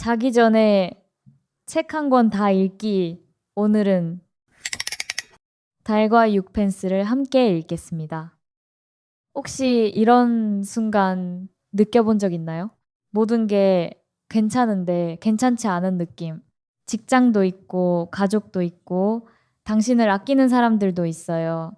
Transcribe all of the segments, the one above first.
자기 전에 책 한 권 다 읽기. 오늘은 달과 육펜스를 함께 읽겠습니다. 혹시 이런 순간 느껴본 적 있나요? 모든 게 괜찮은데 괜찮지 않은 느낌. 직장도 있고, 가족도 있고, 당신을 아끼는 사람들도 있어요.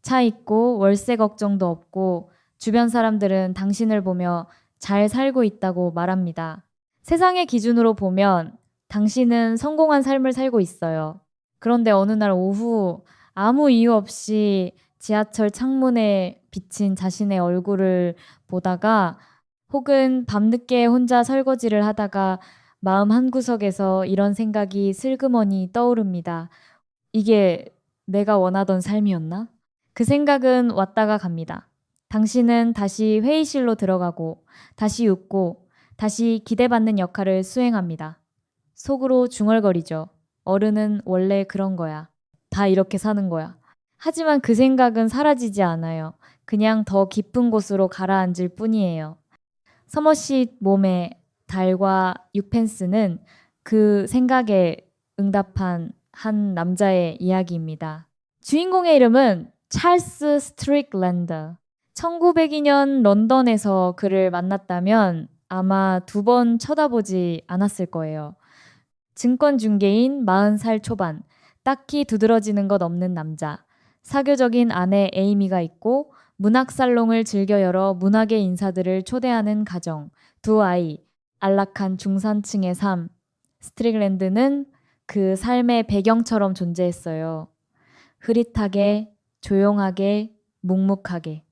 차 있고, 월세 걱정도 없고, 주변 사람들은 당신을 보며 잘 살고 있다고 말합니다. 세상의 기준으로 보면 당신은 성공한 삶을 살고 있어요. 그런데 어느 날 오후 아무 이유 없이 지하철 창문에 비친 자신의 얼굴을 보다가 혹은 밤늦게 혼자 설거지를 하다가 마음 한구석에서 이런 생각이 슬그머니 떠오릅니다. 이게 내가 원하던 삶이었나? 그 생각은 왔다가 갑니다. 당신은 다시 회의실로 들어가고, 다시 웃고, 다시 기대받는 역할을 수행합니다. 속으로 중얼거리죠. 어른은 원래 그런 거야. 다 이렇게 사는 거야. 하지만 그 생각은 사라지지 않아요. 그냥 더 깊은 곳으로 가라앉을 뿐이에요. 서머시 몸의 달과 육펜스는 그 생각에 응답한 한 남자의 이야기입니다. 주인공의 이름은 찰스 스트릭랜드. 1902년 런던에서 그를 만났다면 아마 두 번 쳐다보지 않았을 거예요. 증권 중개인 40살 초반, 딱히 두드러지는 것 없는 남자, 사교적인 아내 에이미가 있고 문학 살롱을 즐겨 열어 문학의 인사들을 초대하는 가정, 두 아이, 안락한 중산층의 삶. 스트릭랜드는 그 삶의 배경처럼 존재했어요. 흐릿하게, 조용하게, 묵묵하게.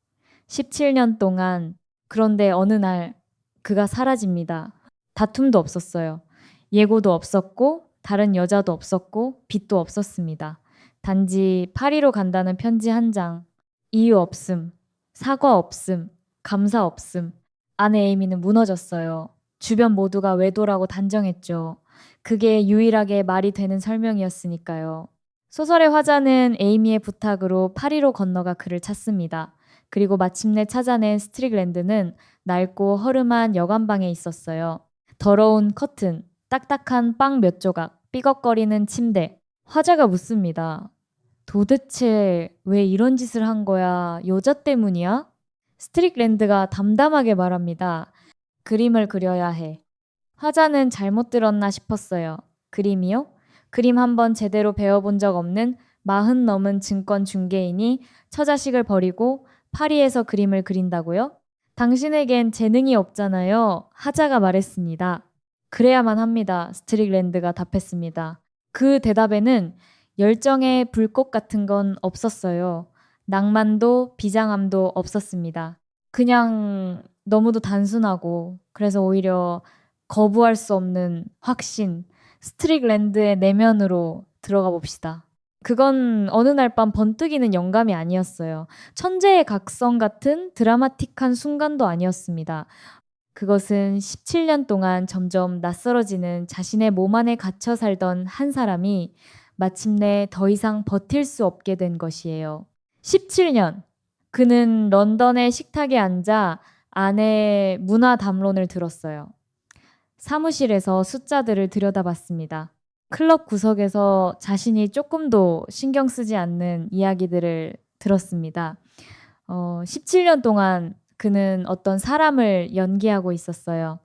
17년 동안. 그런데 어느 날 그가 사라집니다. 다툼도 없었어요. 예고도 없었고 다른 여자도 없었고 빚도 없었습니다. 단지 파리로 간다는 편지 한 장. 이유 없음, 사과 없음, 감사 없음. 아내 에이미는 무너졌어요. 주변 모두가 외도라고 단정했죠. 그게 유일하게 말이 되는 설명이었으니까요. 소설의 화자는 에이미의 부탁으로 파리로 건너가 그를 찾습니다. 그리고 마침내 찾아낸 스트릭랜드는 낡고 허름한 여관방에 있었어요. 더러운 커튼, 딱딱한 빵 몇 조각, 삐걱거리는 침대. 화자가 묻습니다. 도대체 왜 이런 짓을 한 거야? 여자 때문이야? 스트릭랜드가 담담하게 말합니다. 그림을 그려야 해. 화자는 잘못 들었나 싶었어요. 그림이요? 그림 한번 제대로 배워본 적 없는 40 넘은 증권 중개인이 처자식을 버리고 파리에서 그림을 그린다고요? 당신에겐 재능이 없잖아요. 하자가 말했습니다. 그래야만 합니다. 스트릭랜드가 답했습니다. 그 대답에는 열정의 불꽃 같은 건 없었어요. 낭만도 비장함도 없었습니다. 그냥 너무도 단순하고 그래서 오히려 거부할 수 없는 확신, 스트릭랜드의 내면으로 들어가 봅시다. 그건 어느 날 밤 번뜩이는 영감이 아니었어요. 천재의 각성 같은 드라마틱한 순간도 아니었습니다. 그것은 17년 동안 점점 낯설어지는 자신의 몸 안에 갇혀 살던 한 사람이 마침내 더 이상 버틸 수 없게 된 것이에요. 17년. 그는 런던의 식탁에 앉아 아내의 문화 담론을 들었어요. 사무실에서 숫자들을 들여다봤습니다. 클럽 구석에서 자신이 조금도 신경 쓰지 않는 이야기들을 들었습니다. 17년 동안 그는 어떤 사람을 연기하고 있었어요.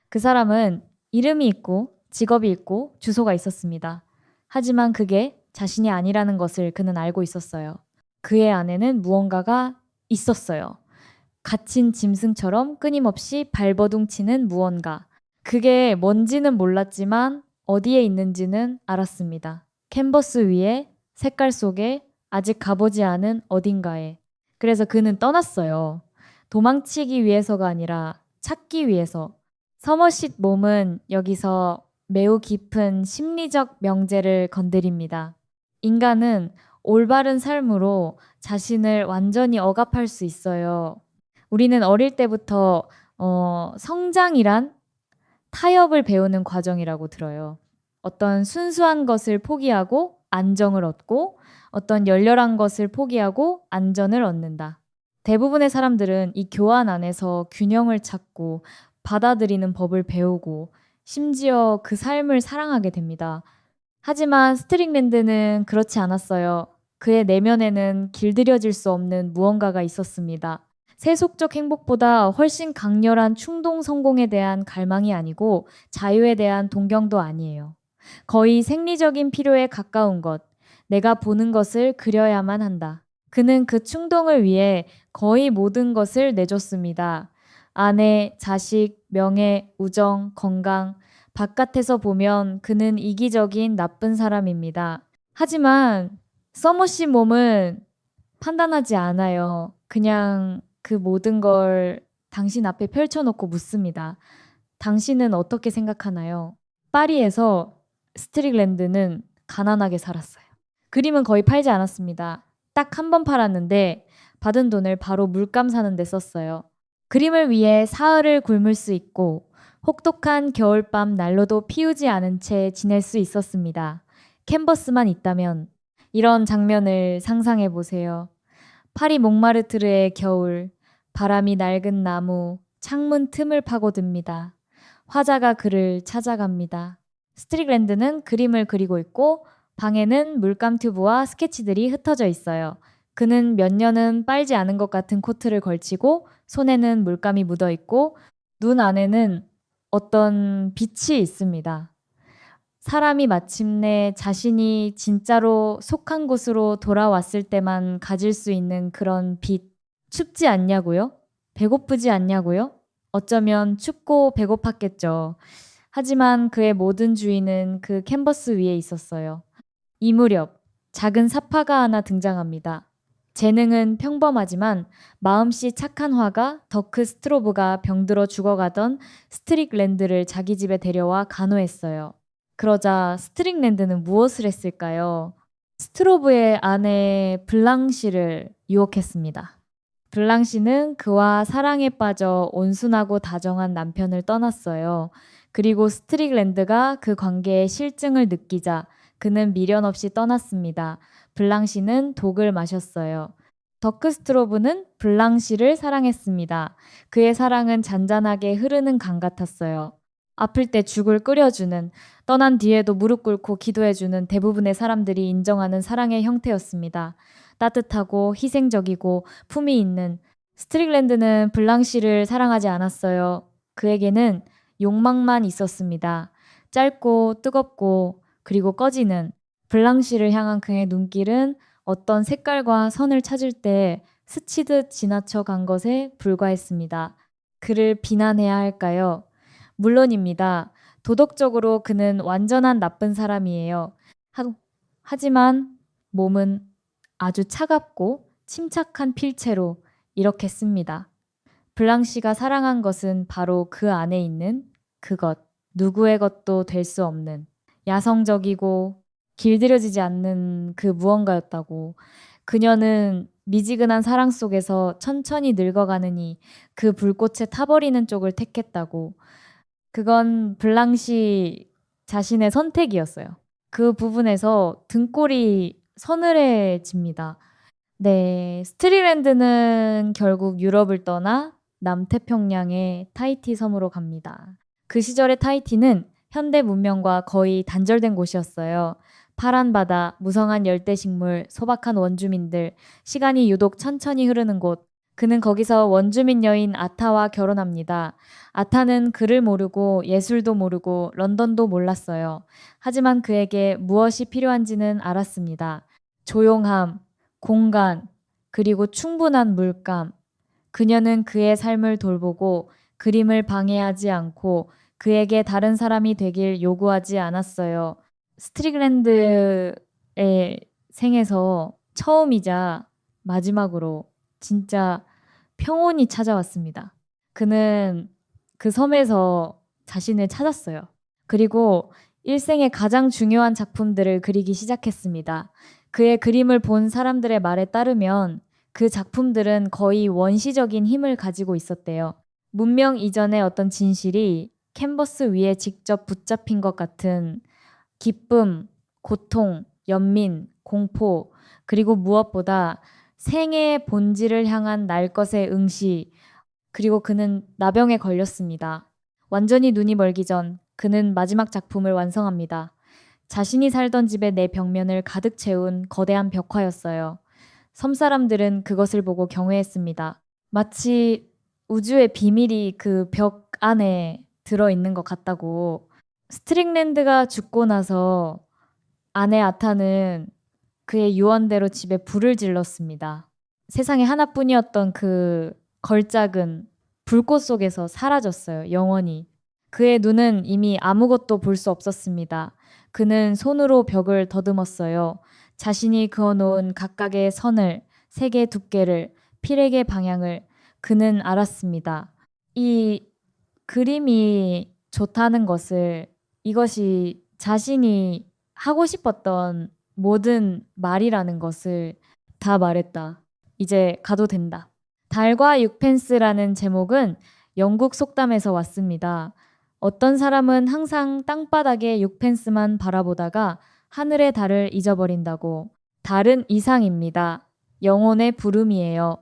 그 사람은 이름이 있고 직업이 있고 주소가 있었습니다. 하지만 그게 자신이 아니라는 것을 그는 알고 있었어요. 그의 안에는 무언가가 있었어요. 갇힌 짐승처럼 끊임없이 발버둥치는 무언가. 그게 뭔지는 몰랐지만 어디에 있는지는 알았습니다. 캔버스 위에, 색깔 속에, 아직 가보지 않은 어딘가에. 그래서 그는 떠났어요. 도망치기 위해서가 아니라 찾기 위해서. 서머싯 몸은 여기서 매우 깊은 심리적 명제를 건드립니다. 인간은 올바른 삶으로 자신을 완전히 억압할 수 있어요. 우리는 어릴 때부터 성장이란 타협을 배우는 과정이라고 들어요. 어떤 순수한 것을 포기하고 안정을 얻고 어떤 열렬한 것을 포기하고 안전을 얻는다. 대부분의 사람들은 이 교환 안에서 균형을 찾고 받아들이는 법을 배우고 심지어 그 삶을 사랑하게 됩니다. 하지만 스트릭랜드는 그렇지 않았어요. 그의 내면에는 길들여질 수 없는 무언가가 있었습니다. 세속적 행복보다 훨씬 강렬한 충동 성공에 대한 갈망이 아니고 자유에 대한 동경도 아니에요. 거의 생리적인 필요에 가까운 것, 내가 보는 것을 그려야만 한다. 그는 그 충동을 위해 거의 모든 것을 내줬습니다. 아내, 자식, 명예, 우정, 건강. 바깥에서 보면 그는 이기적인 나쁜 사람입니다. 하지만 서머 씨 몸은 판단하지 않아요. 그냥 그 모든 걸 당신 앞에 펼쳐놓고 묻습니다. 당신은 어떻게 생각하나요? 파리에서 스트릭랜드는 가난하게 살았어요. 그림은 거의 팔지 않았습니다. 딱 한 번 팔았는데 받은 돈을 바로 물감 사는 데 썼어요. 그림을 위해 사흘을 굶을 수 있고 혹독한 겨울밤 난로도 피우지 않은 채 지낼 수 있었습니다. 캔버스만 있다면 이런 장면을 상상해 보세요. 파리 몽마르트르의 겨울, 바람이 낡은 나무, 창문 틈을 파고듭니다. 화자가 그를 찾아갑니다. 스트릭랜드는 그림을 그리고 있고 방에는 물감 튜브와 스케치들이 흩어져 있어요. 그는 몇 년은 빨지 않은 것 같은 코트를 걸치고 손에는 물감이 묻어 있고 눈 안에는 어떤 빛이 있습니다. 사람이 마침내 자신이 진짜로 속한 곳으로 돌아왔을 때만 가질 수 있는 그런 빛. 춥지 않냐고요? 배고프지 않냐고요? 어쩌면 춥고 배고팠겠죠. 하지만 그의 모든 주인은 그 캔버스 위에 있었어요. 이 무렵 작은 사파가 하나 등장합니다. 재능은 평범하지만 마음씨 착한 화가 더크 스트로브가 병들어 죽어가던 스트릭랜드를 자기 집에 데려와 간호했어요. 그러자 스트릭랜드는 무엇을 했을까요? 스트로브의 아내 블랑시를 유혹했습니다. 블랑시는 그와 사랑에 빠져 온순하고 다정한 남편을 떠났어요. 그리고 스트릭랜드가 그 관계에 실증을 느끼자 그는 미련 없이 떠났습니다. 블랑시는 독을 마셨어요. 더크스트로브는 블랑시를 사랑했습니다. 그의 사랑은 잔잔하게 흐르는 강 같았어요. 아플 때 죽을 끓여주는, 떠난 뒤에도 무릎 꿇고 기도해주는 대부분의 사람들이 인정하는 사랑의 형태였습니다. 따뜻하고 희생적이고 품이 있는. 스트릭랜드는 블랑시를 사랑하지 않았어요. 그에게는 욕망만 있었습니다. 짧고 뜨겁고 그리고 꺼지는 블랑시를 향한 그의 눈길은 어떤 색깔과 선을 찾을 때 스치듯 지나쳐 간 것에 불과했습니다. 그를 비난해야 할까요? 물론입니다. 도덕적으로 그는 완전한 나쁜 사람이에요. 하지만 몸은 아주 차갑고 침착한 필체로 이렇게 씁니다. 블랑시가 사랑한 것은 바로 그 안에 있는 그것, 누구의 것도 될 수 없는 야성적이고 길들여지지 않는 그 무언가였다고. 그녀는 미지근한 사랑 속에서 천천히 늙어가느니 그 불꽃에 타버리는 쪽을 택했다고. 그건 블랑시 자신의 선택이었어요. 그 부분에서 등골이 서늘해집니다. 네, 스트리랜드는 결국 유럽을 떠나 남태평양의 타히티 섬으로 갑니다. 그 시절의 타히티는 현대 문명과 거의 단절된 곳이었어요. 파란 바다, 무성한 열대식물, 소박한 원주민들, 시간이 유독 천천히 흐르는 곳. 그는 거기서 원주민 여인 아타와 결혼합니다. 아타는 글을 모르고 예술도 모르고 런던도 몰랐어요. 하지만 그에게 무엇이 필요한지는 알았습니다. 조용함, 공간, 그리고 충분한 물감. 그녀는 그의 삶을 돌보고 그림을 방해하지 않고 그에게 다른 사람이 되길 요구하지 않았어요. 스트릭랜드의 생에서 처음이자 마지막으로 진짜 평온이 찾아왔습니다. 그는 그 섬에서 자신을 찾았어요. 그리고 일생의 가장 중요한 작품들을 그리기 시작했습니다. 그의 그림을 본 사람들의 말에 따르면 그 작품들은 거의 원시적인 힘을 가지고 있었대요. 문명 이전의 어떤 진실이 캔버스 위에 직접 붙잡힌 것 같은 기쁨, 고통, 연민, 공포, 그리고 무엇보다 생의 본질을 향한 날 것의 응시, 그리고 그는 나병에 걸렸습니다. 완전히 눈이 멀기 전 그는 마지막 작품을 완성합니다. 자신이 살던 집의 네 벽면을 가득 채운 거대한 벽화였어요. 섬 사람들은 그것을 보고 경외했습니다. 마치 우주의 비밀이 그 벽 안에 들어있는 것 같다고. 스트링랜드가 죽고 나서 아내 아타는 그의 유언대로 집에 불을 질렀습니다. 세상에 하나뿐이었던 그 걸작은 불꽃 속에서 사라졌어요. 영원히. 그의 눈은 이미 아무것도 볼 수 없었습니다. 그는 손으로 벽을 더듬었어요. 자신이 그어놓은 각각의 선을, 색의 두께를, 필액의 방향을 그는 알았습니다. 이 그림이 좋다는 것을, 이것이 자신이 하고 싶었던 모든 말이라는 것을 다 말했다. 이제 가도 된다. 달과 육펜스라는 제목은 영국 속담에서 왔습니다. 어떤 사람은 항상 땅바닥에 육펜스만 바라보다가 하늘의 달을 잊어버린다고. 달은 이상입니다. 영혼의 부름이에요.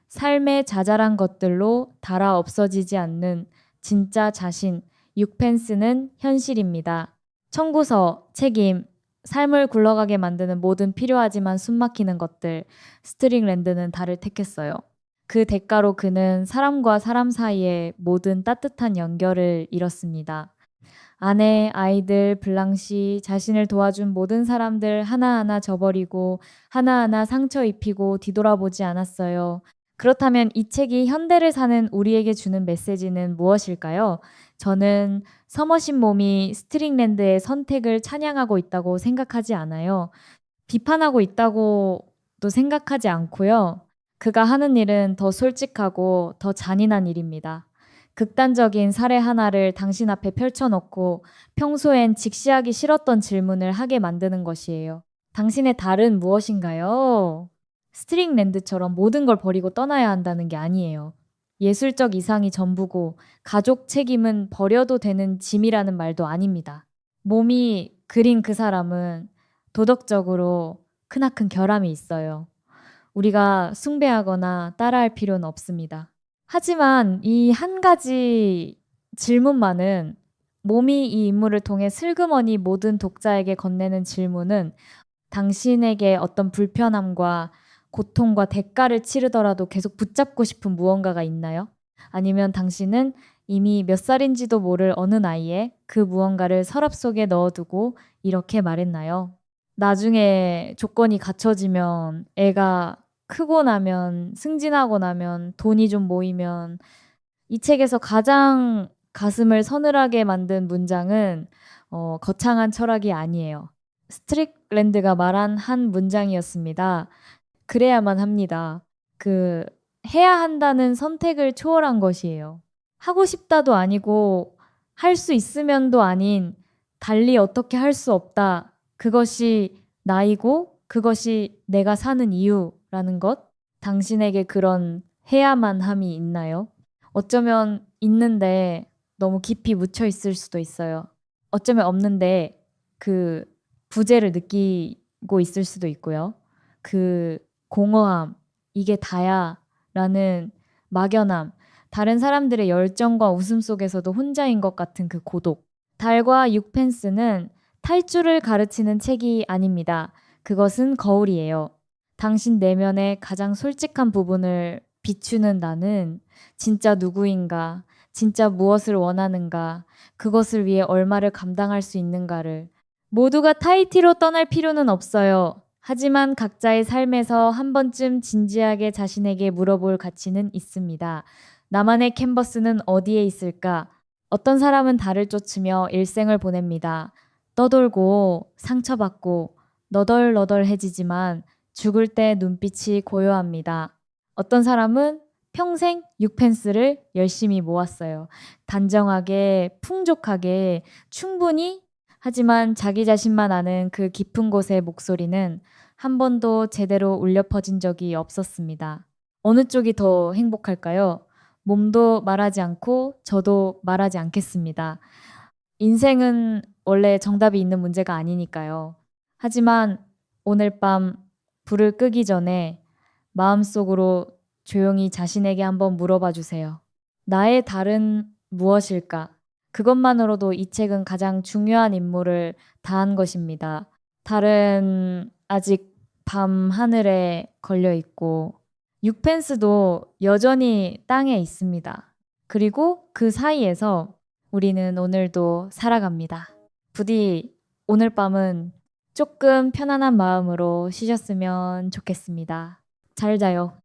삶의 자잘한 것들로 달아 없어지지 않는 진짜 자신, 육펜스는 현실입니다. 청구서, 책임, 삶을 굴러가게 만드는 모든 필요하지만 숨막히는 것들, 스트링랜드는 달을 택했어요. 그 대가로 그는 사람과 사람 사이의 모든 따뜻한 연결을 잃었습니다. 아내, 아이들, 블랑시, 자신을 도와준 모든 사람들 하나하나 저버리고 하나하나 상처 입히고 뒤돌아보지 않았어요. 그렇다면 이 책이 현대를 사는 우리에게 주는 메시지는 무엇일까요? 저는 서머신 몸이 스트링랜드의 선택을 찬양하고 있다고 생각하지 않아요. 비판하고 있다고도 생각하지 않고요. 그가 하는 일은 더 솔직하고 더 잔인한 일입니다. 극단적인 사례 하나를 당신 앞에 펼쳐놓고 평소엔 직시하기 싫었던 질문을 하게 만드는 것이에요. 당신의 달은 무엇인가요? 스트링랜드처럼 모든 걸 버리고 떠나야 한다는 게 아니에요. 예술적 이상이 전부고 가족 책임은 버려도 되는 짐이라는 말도 아닙니다. 몸이 그린 그 사람은 도덕적으로 크나큰 결함이 있어요. 우리가 숭배하거나 따라할 필요는 없습니다. 하지만 이 한 가지 질문만은, 몸이 이 인물을 통해 슬그머니 모든 독자에게 건네는 질문은, 당신에게 어떤 불편함과 고통과 대가를 치르더라도 계속 붙잡고 싶은 무언가가 있나요? 아니면 당신은 이미 몇 살인지도 모를 어느 나이에 그 무언가를 서랍 속에 넣어두고 이렇게 말했나요? 나중에 조건이 갖춰지면, 애가 크고 나면, 승진하고 나면, 돈이 좀 모이면. 이 책에서 가장 가슴을 서늘하게 만든 문장은 거창한 철학이 아니에요. 스트릭랜드가 말한 한 문장이었습니다. 그래야만 합니다. 해야 한다는 선택을 초월한 것이에요. 하고 싶다도 아니고 할 수 있으면도 아닌, 달리 어떻게 할 수 없다. 그것이 나이고 그것이 내가 사는 이유라는 것. 당신에게 그런 해야만 함이 있나요? 어쩌면 있는데 너무 깊이 묻혀 있을 수도 있어요. 어쩌면 없는데 그 부재를 느끼고 있을 수도 있고요. 그 공허함, 이게 다야 라는 막연함, 다른 사람들의 열정과 웃음 속에서도 혼자인 것 같은 그 고독. 달과 육펜스는 탈주를 가르치는 책이 아닙니다. 그것은 거울이에요. 당신 내면의 가장 솔직한 부분을 비추는 나는 진짜 누구인가, 진짜 무엇을 원하는가, 그것을 위해 얼마를 감당할 수 있는가를. 모두가 타이티로 떠날 필요는 없어요. 하지만 각자의 삶에서 한 번쯤 진지하게 자신에게 물어볼 가치는 있습니다. 나만의 캔버스는 어디에 있을까? 어떤 사람은 달을 쫓으며 일생을 보냅니다. 떠돌고 상처받고 너덜너덜해지지만 죽을 때 눈빛이 고요합니다. 어떤 사람은 평생 육펜스를 열심히 모았어요. 단정하게, 풍족하게, 충분히. 하지만 자기 자신만 아는 그 깊은 곳의 목소리는 한 번도 제대로 울려 퍼진 적이 없었습니다. 어느 쪽이 더 행복할까요? 몸도 말하지 않고 저도 말하지 않겠습니다. 인생은 원래 정답이 있는 문제가 아니니까요. 하지만 오늘 밤 불을 끄기 전에 마음속으로 조용히 자신에게 한번 물어봐 주세요. 나의 달은 무엇일까? 그것만으로도 이 책은 가장 중요한 임무를 다한 것입니다. 달은 아직 밤 하늘에 걸려 있고, 육펜스도 여전히 땅에 있습니다. 그리고 그 사이에서 우리는 오늘도 살아갑니다. 부디 오늘 밤은 조금 편안한 마음으로 쉬셨으면 좋겠습니다. 잘 자요.